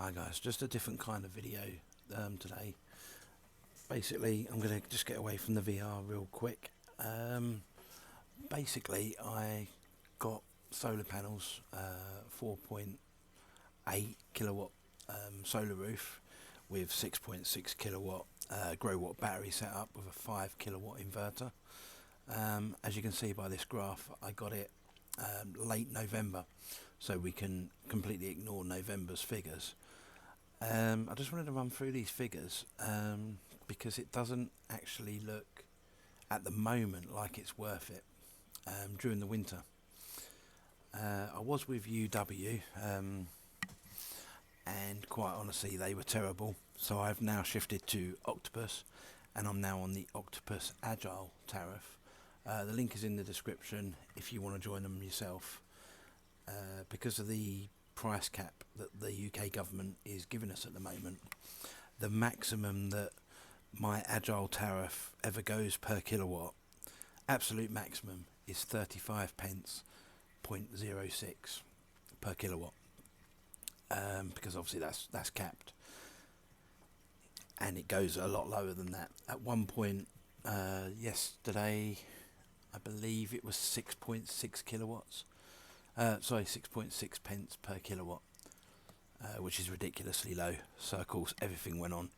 Hi guys, just a different kind of video today. Basically, I'm going to just get away from the VR real quick. Basically, I got solar panels, 4.8 kilowatt solar roof with 6.6 kilowatt grow watt battery set up with a 5 kilowatt inverter. As you can see by this graph, I got it late November, so we can completely ignore November's figures. I just wanted to run through these figures because it doesn't actually look at the moment like it's worth it during the winter. I was with UW and quite honestly they were terrible, so I've now shifted to Octopus and I'm now on the Octopus Agile tariff. The link is in the description if you want to join them yourself. Because of the price cap that the UK government is giving us at the moment, the maximum that my Agile tariff ever goes per kilowatt, absolute maximum, is 35 pence 0.06 per kilowatt, because obviously that's capped, and it goes a lot lower than that. At one point yesterday, I believe it was 6.6 kilowatts. 6.6 pence per kilowatt, which is ridiculously low. So of course everything went on,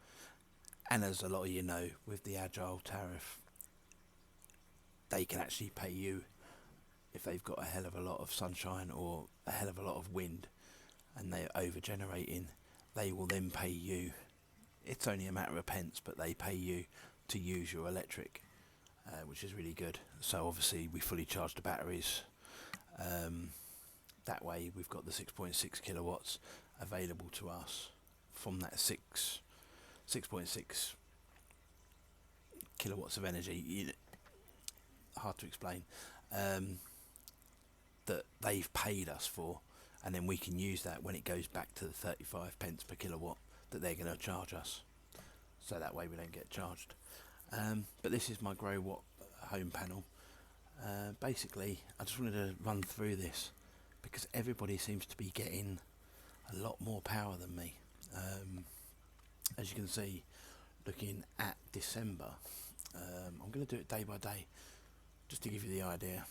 and as a lot of you know, with the Agile tariff, they can actually pay you if they've got a hell of a lot of sunshine or a hell of a lot of wind and they're over generating. They will then pay you, it's only a matter of pence, but they pay you to use your electric, which is really good. So obviously we fully charge the batteries. That way we've got the 6.6 kilowatts available to us from that 6.6 kilowatts of energy. Hard to explain. That they've paid us for, and then we can use that when it goes back to the 35 pence per kilowatt that they're going to charge us. So that way we don't get charged. But this is my grow watt home panel. Basically, I just wanted to run through this because everybody seems to be getting a lot more power than me. As you can see, looking at December, I'm going to do it day by day just to give you the idea.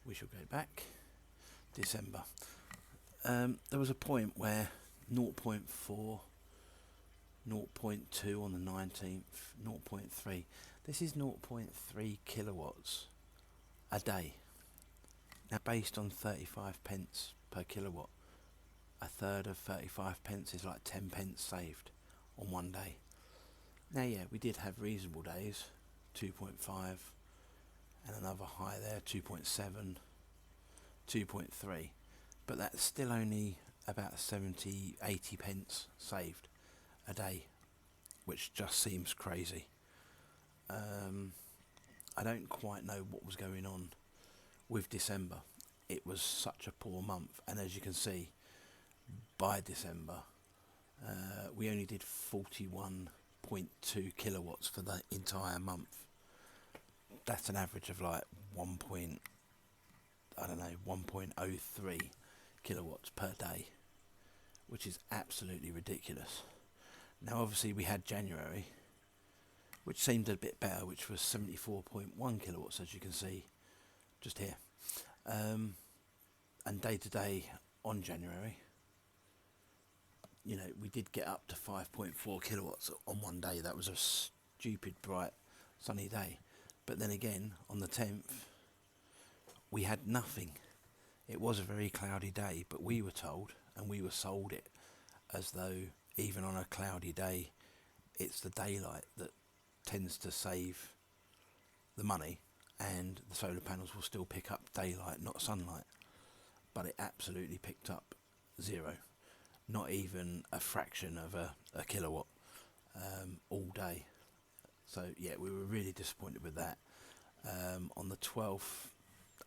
We shall go back. December. There was a point where 0.4, 0.2 on the 19th, 0.3. This is 0.3 kilowatts a day. Now, based on 35 pence per kilowatt, a third of 35 pence is like 10 pence saved on one day. Now, yeah, we did have reasonable days, 2.5, and another high there, 2.7, 2.3, but that's still only about 70, 80 pence saved a day, which just seems crazy. I don't quite know what was going on with December. It was such a poor month, and as you can see, by December we only did 41.2 kilowatts for the entire month. That's an average of like 1.03 kilowatts per day, which is absolutely ridiculous. Now obviously we had January, which seemed a bit better, which was 74.1 kilowatts, as you can see just here. And day to day on January, you know, we did get up to 5.4 kilowatts on one day. That was a stupid bright sunny day. But then again, on the 10th, we had nothing. It was a very cloudy day, but we were told, and we were sold it, as though even on a cloudy day, it's the daylight that tends to save the money, and the solar panels will still pick up daylight, not sunlight. But it absolutely picked up zero, not even a fraction of a kilowatt all day. So yeah, we were really disappointed with that. On the 12th,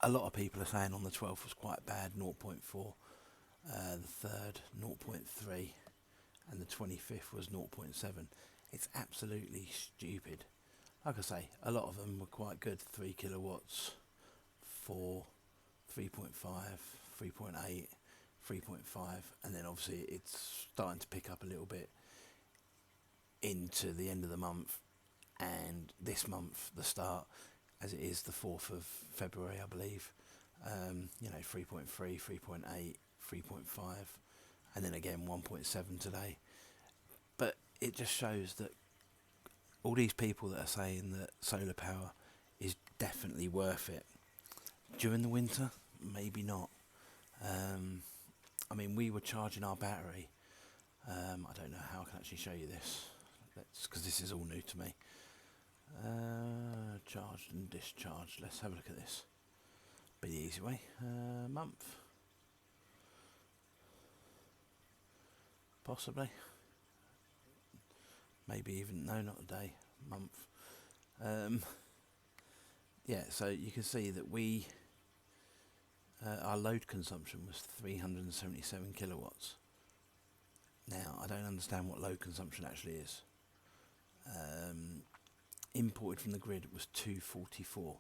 a lot of people are saying on the 12th was quite bad, 0.4, the 3rd 0.3, and the 25th was 0.7. It's absolutely stupid. Like I say, a lot of them were quite good, 3 kilowatts, 4, 3.5, 3.8, 3.5, and then obviously it's starting to pick up a little bit into the end of the month, and this month, the start, as it is the 4th of February, I believe, 3.3, 3.8, 3.5, and then again 1.7 today. But it just shows that all these people that are saying that solar power is definitely worth it during the winter, maybe not. I mean, we were charging our battery. I don't know how I can actually show you this, because this is all new to me. Charged and discharged. Let's have a look at this. Be the easy way. Month. Possibly. Maybe even, no, not a day. Month. Yeah, so you can see that our load consumption was 377 kilowatts. Now, I don't understand what load consumption actually is. Imported from the grid was 244.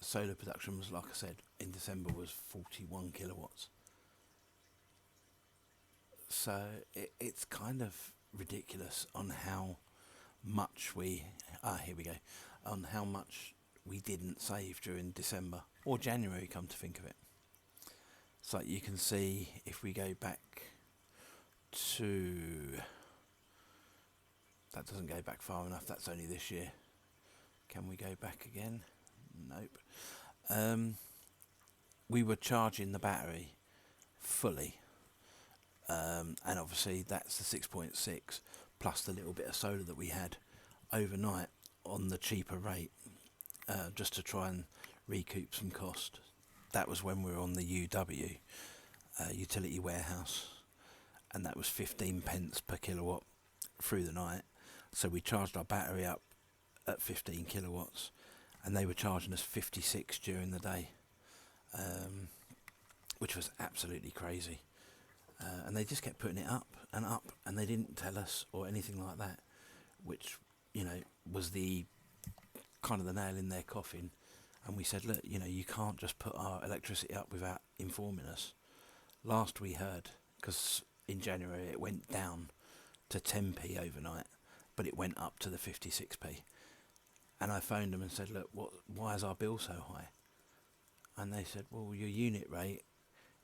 Solar production was, like I said, in December was 41 kilowatts. So it's kind of ridiculous on how much on how much we didn't save during December or January, come to think of it. So you can see, if we go back to, that doesn't go back far enough, that's only this year. Can we go back again? Nope. We were charging the battery fully, and obviously that's the 6.6 plus the little bit of solar that we had overnight on the cheaper rate, just to try and recoup some cost. That was when we were on the UW, utility warehouse, and that was 15 pence per kilowatt through the night. So we charged our battery up at 15 kilowatts, and they were charging us 56 during the day, which was absolutely crazy. And they just kept putting it up, and they didn't tell us or anything like that, which, was the kind of the nail in their coffin. And we said, look, you can't just put our electricity up without informing us. Last we heard, because in January it went down to 10p overnight, but it went up to the 56p. And I phoned them and said, look, why is our bill so high? And they said, well, your unit rate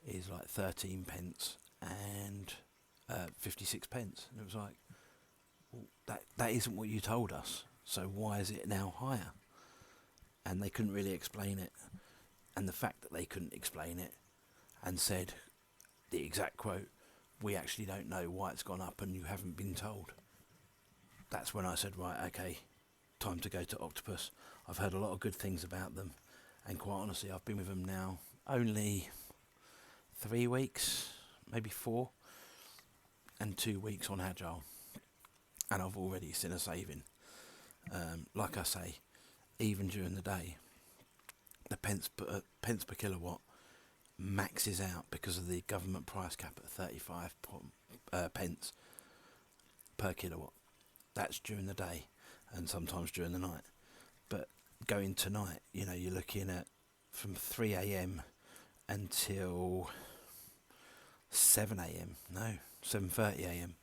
is like 13 pence and 56 pence. And it was like, well, that isn't what you told us, so why is it now higher? And they couldn't really explain it. And the fact that they couldn't explain it and said the exact quote, we actually don't know why it's gone up and you haven't been told. That's when I said, right, okay, time to go to Octopus. I've heard a lot of good things about them, and quite honestly, I've been with them now only 3 weeks, maybe 4, and 2 weeks on Agile, and I've already seen a saving. Like I say, even during the day, the pence per kilowatt maxes out because of the government price cap at 35 pence per kilowatt. That's during the day, and sometimes during the night. But going tonight, you're looking at from 3 a.m. until 7 a.m. No, 7:30 a.m.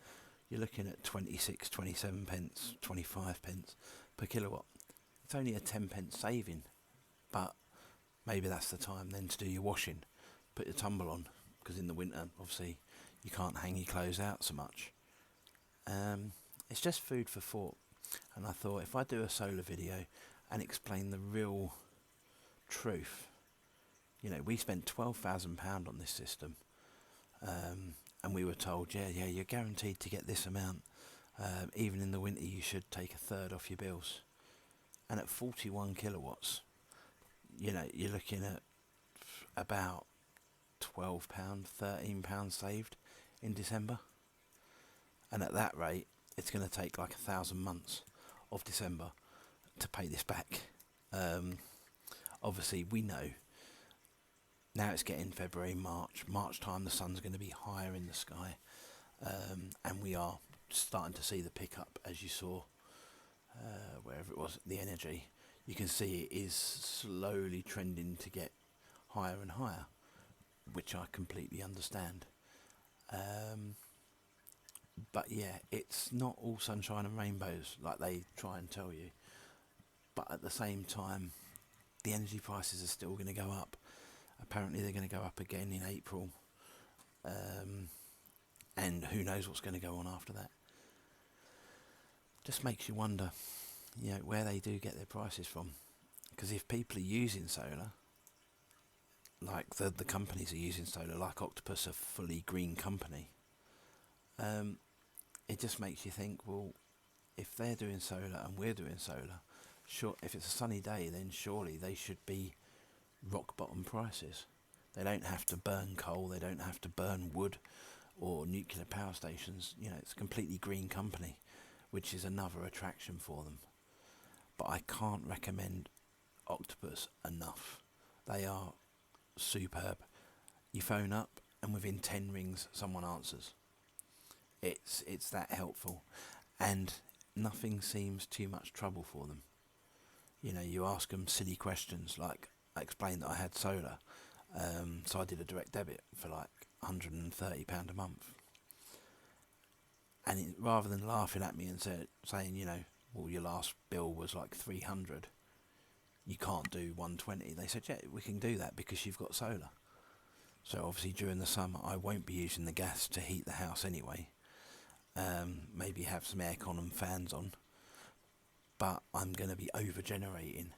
You're looking at 26, 27 pence, 25 pence per kilowatt. It's only a 10 pence saving, but maybe that's the time then to do your washing, put your tumble on, because in the winter, obviously, you can't hang your clothes out so much. It's just food for thought, and I thought if I do a solar video and explain the real truth, we spent £12,000 on this system, and we were told, yeah, you're guaranteed to get this amount. Even in the winter, you should take a third off your bills. And at 41 kilowatts, you're looking at about £12, £13 saved in December. And at that rate, it's going to take like 1,000 months of December to pay this back. Obviously, we know now it's getting February, March time, the sun's going to be higher in the sky, and we are starting to see the pickup, as you saw wherever it was, the energy. You can see it is slowly trending to get higher and higher. which I completely understand. But yeah, it's not all sunshine and rainbows like they try and tell you. But at the same time, the energy prices are still going to go up. Apparently they're going to go up again in April. And who knows what's going to go on after that. Just makes you wonder, where they do get their prices from. Because if people are using solar, like the companies are using solar, like Octopus, a fully green company, it just makes you think, well, if they're doing solar and we're doing solar, sure, if it's a sunny day, then surely they should be rock bottom prices. They don't have to burn coal, they don't have to burn wood or nuclear power stations. It's a completely green company, which is another attraction for them. But I can't recommend Octopus enough. They are superb. You phone up and within 10 rings someone answers. It's that helpful, and nothing seems too much trouble for them. You ask them silly questions, like I explained that I had solar, so I did a direct debit for like £130 a month, and rather than laughing at me and saying, well, your last bill was like 300, you can't do 120, they said, yeah, we can do that because you've got solar. So obviously during the summer I won't be using the gas to heat the house anyway. Maybe have some aircon and fans on, but I'm going to be over generating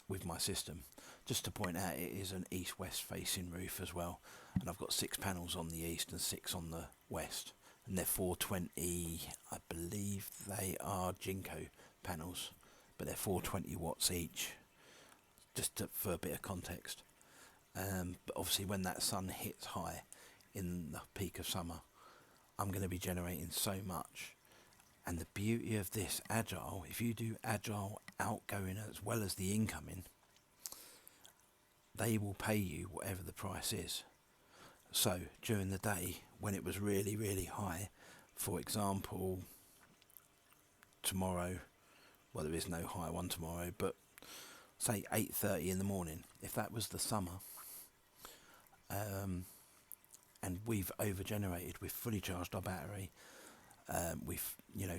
with my system. Just to point out, it is an east-west facing roof as well, and I've got 6 panels on the east and 6 on the west, and they're 420, I believe they are Jinko panels, but they're 420 watts each, for a bit of context. But obviously when that sun hits high in the peak of summer, I'm going to be generating so much. And the beauty of this Agile, if you do Agile outgoing as well as the incoming, they will pay you whatever the price is. So during the day, when it was really, really high, for example, tomorrow, well, there is no high one tomorrow, but say 8:30 in the morning, if that was the summer, and we've over-generated, we've fully charged our battery, we've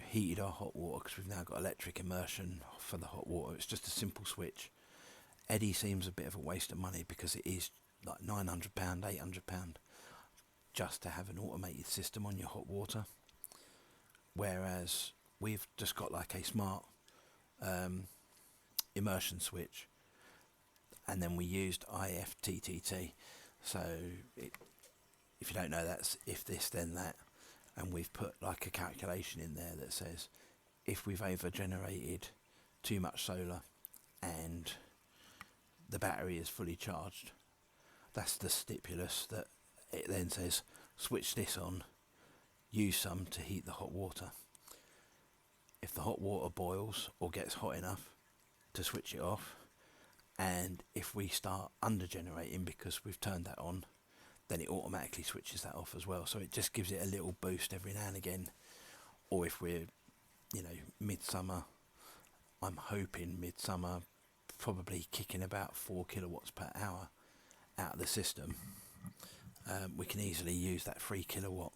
heated our hot water because we've now got electric immersion for the hot water. It's just a simple switch. Eddie seems a bit of a waste of money because it is like £900, £800 just to have an automated system on your hot water, whereas we've just got like a smart immersion switch, and then we used IFTTT. So if you don't know, that's if this then that, and we've put like a calculation in there that says if we've over generated too much solar and the battery is fully charged, that's the stipulus that it then says switch this on, use some to heat the hot water. If the hot water boils or gets hot enough to switch it off, and if we start under generating because we've turned that on, then it automatically switches that off as well. So it just gives it a little boost every now and again. Or if we're midsummer, I'm hoping midsummer, probably kicking about 4 kilowatts per hour out of the system, we can easily use that 3 kilowatt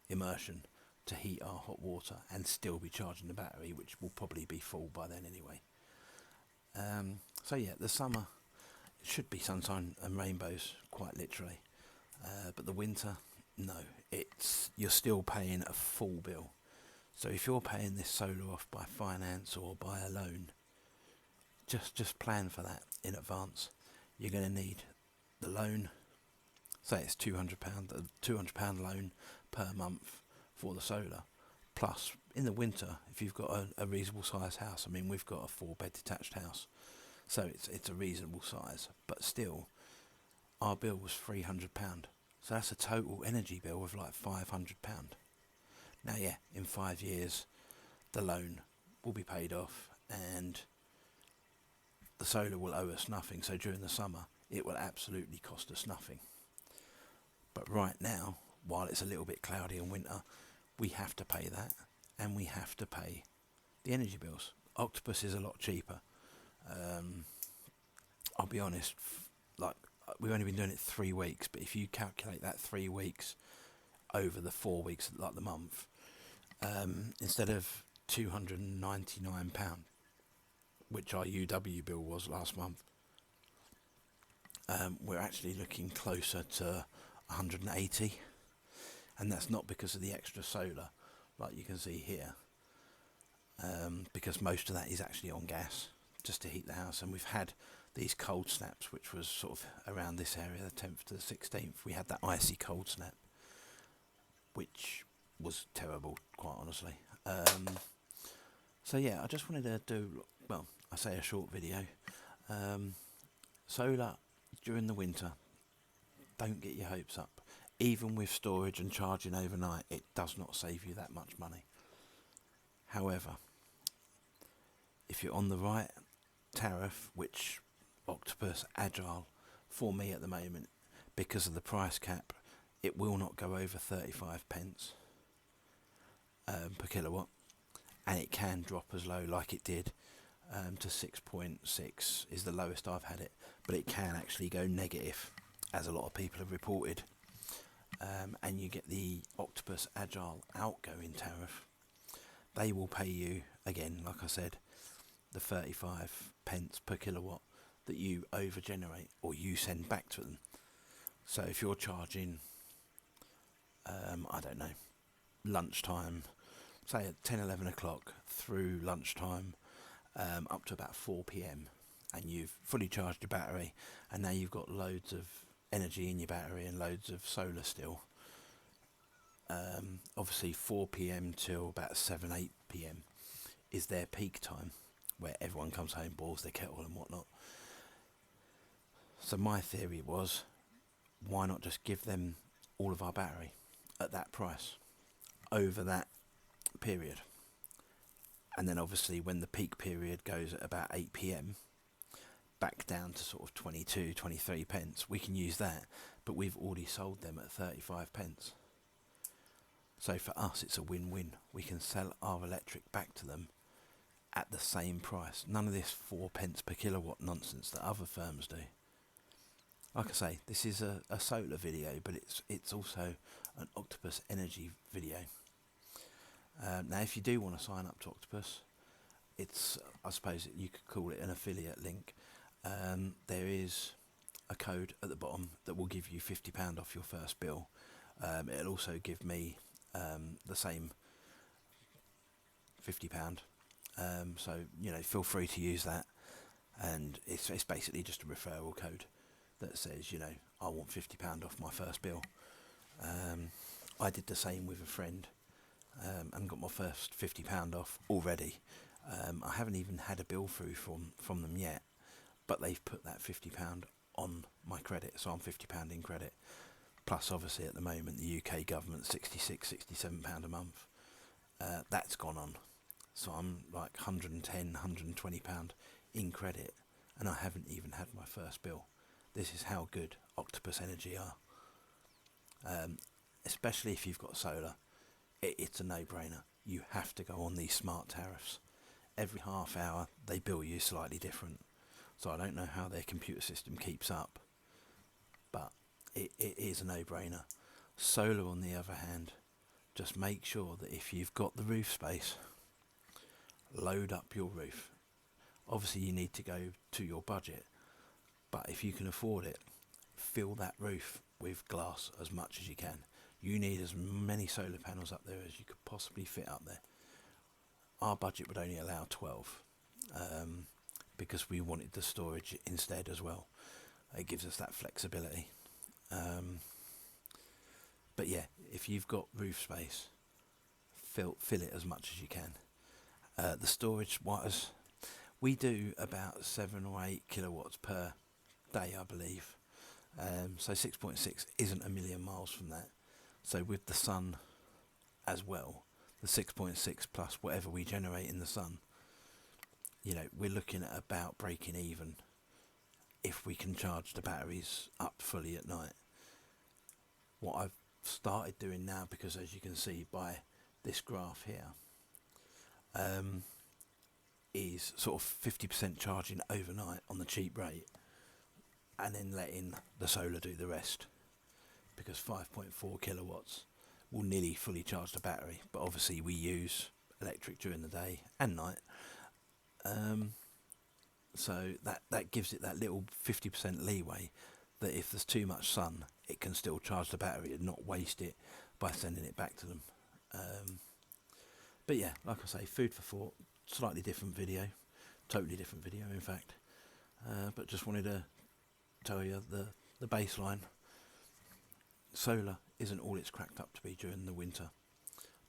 immersion to heat our hot water and still be charging the battery, which will probably be full by then anyway. So yeah, the summer should be sunshine and rainbows, quite literally, but the winter, no, you're still paying a full bill. So if you're paying this solar off by finance or by a loan, just plan for that in advance. You're going to need the loan, say it's £200, a £200 loan per month for the solar, plus in the winter, if you've got a reasonable size house, I mean we've got a 4-bed detached house, so it's a reasonable size, but still our bill was £300, so that's a total energy bill of like £500. Now yeah, in 5 years the loan will be paid off and the solar will owe us nothing, so during the summer it will absolutely cost us nothing. But right now, while it's a little bit cloudy in winter, we have to pay that, and we have to pay the energy bills. Octopus is a lot cheaper. I'll be honest, like we've only been doing it 3 weeks, but if you calculate that 3 weeks over the 4 weeks, like the month, instead of £299, which our UW bill was last month, we're actually looking closer to 180, and that's not because of the extra solar, like you can see here, because most of that is actually on gas, just to heat the house. And we've had these cold snaps, which was sort of around this area, the 10th to the 16th. We had that icy cold snap, which was terrible, quite honestly. So yeah, I just wanted to do, well, I say a short video. Solar during the winter, don't get your hopes up. Even with storage and charging overnight, it does not save you that much money. However, if you're on the right tariff, which Octopus Agile for me at the moment, because of the price cap, it will not go over 35 pence per kilowatt, and it can drop as low like it did to 6.6 is the lowest I've had it, but it can actually go negative, as a lot of people have reported. And you get the Octopus Agile outgoing tariff. They will pay you, again, like I said, the 35 pence per kilowatt that you over generate or you send back to them. So if you're charging, I don't know, lunchtime, say at 10, 11 o'clock through lunchtime, up to about 4 p.m, and you've fully charged your battery, and now you've got loads of energy in your battery and loads of solar still. Obviously 4 p.m. till about 7, 8 p.m. is their peak time, where everyone comes home, boils their kettle and whatnot. So my theory was, why not just give them all of our battery at that price over that period? And then obviously when the peak period goes at about 8 p.m, back down to sort of 22, 23 pence, we can use that, but we've already sold them at 35 pence. So for us, it's a win-win. We can sell our electric back to them at the same price. None of this 4 pence per kilowatt nonsense that other firms do. Like I say, this is a solar video, but it's also an Octopus Energy video. Now, if you do want to sign up to Octopus, it's, I suppose you could call it an affiliate link. There is a code at the bottom that will give you £50 off your first bill. It'll also give me the same £50. So, you know, feel free to use that. And it's basically just a referral code that says, you know, I want £50 off my first bill. I did the same with a friend and got my first £50 off already. I haven't even had a bill through from them yet, but they've put that £50 on my credit, so I'm £50 in credit. Plus, obviously, at the moment, the UK government, £66, £67 a month. That's gone on. So I'm like £110, £120 in credit, and I haven't even had my first bill. This is how good Octopus Energy are. Especially if you've got solar, it's a no-brainer. You have to go on these smart tariffs. Every half hour, they bill you slightly different. So I don't know how their computer system keeps up, but it is a no-brainer. Solar, on the other hand, just make sure that if you've got the roof space, load up your roof. Obviously you need to go to your budget, but if you can afford it, fill that roof with glass as much as you can. You need as many solar panels up there as you could possibly fit up there. Our budget would only allow 12, because we wanted the storage instead as well. It gives us that flexibility. But yeah, if you've got roof space, fill it as much as you can. The storage wise, we do about 7 or 8 kilowatts per day, I believe. So 6.6 isn't a million miles from that. So with the sun as well, the 6.6 plus whatever we generate in the sun, you know, we're looking at about breaking even if we can charge the batteries up fully at night. What I've started doing now, because as you can see by this graph here, is sort of 50% charging overnight on the cheap rate, and then letting the solar do the rest, because 5.4 kilowatts will nearly fully charge the battery, but obviously we use electric during the day and night, so that gives it that little 50% leeway that if there's too much sun, it can still charge the battery and not waste it by sending it back to them. But yeah, like I say, food for thought, slightly different video, totally different video in fact, but just wanted to tell you the baseline. Solar isn't all it's cracked up to be during the winter.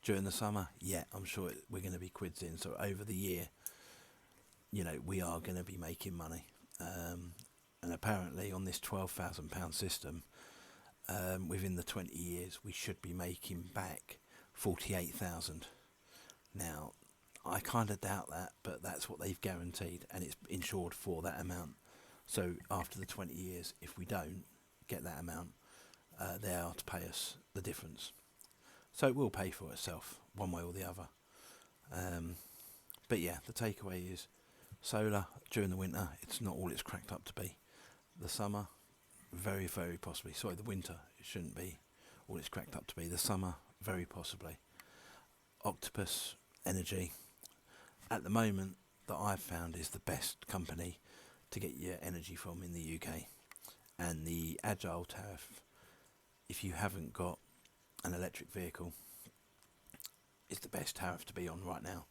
During the summer, yeah, I'm sure we're going to be quids in, so over the year, we are going to be making money. And apparently on this £12,000 system, within the 20 years, we should be making back 48,000. Now, I kind of doubt that, but that's what they've guaranteed, and it's insured for that amount. So after the 20 years, if we don't get that amount, they are to pay us the difference. So it will pay for itself, one way or the other. But yeah, the takeaway is solar during the winter, it's not all it's cracked up to be. The summer, very, very possibly. Sorry, the winter, it shouldn't be all it's cracked up to be. The summer, very possibly. Octopus Energy, at the moment, that I've found is the best company to get your energy from in the UK. And the Agile tariff, if you haven't got an electric vehicle, is the best tariff to be on right now,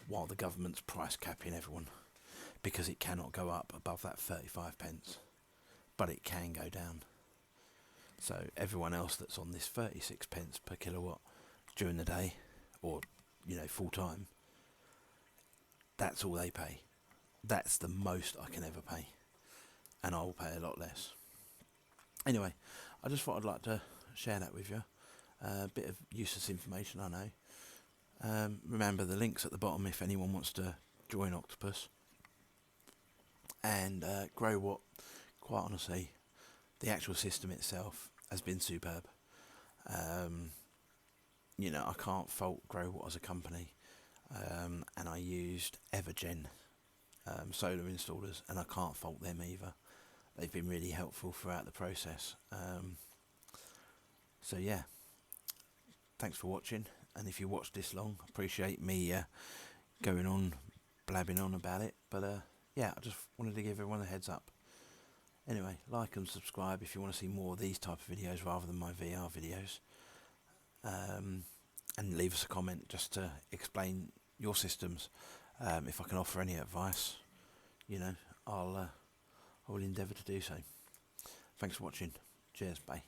while the government's price capping everyone, because it cannot go up above that 35 pence, but it can go down. So everyone else that's on this 36 pence per kilowatt during the day, or full time, that's all they pay. That's the most I can ever pay, and I will pay a lot less. Anyway, I just thought I'd like to share that with you. A bit of useless information, I know. Remember the links at the bottom if anyone wants to join Octopus. And Grow What, quite honestly, the actual system itself has been superb. I can't fault Grow What as a company. And I used Evergen solar installers, and I can't fault them either. They've been really helpful throughout the process. So yeah, thanks for watching, and if you watched this long, appreciate me going on, blabbing on about it, but yeah, I just wanted to give everyone a heads up. Anyway, like and subscribe if you want to see more of these type of videos rather than my VR videos, and leave us a comment just to explain your systems. If I can offer any advice, I will endeavour to do so. Thanks for watching. Cheers, bye.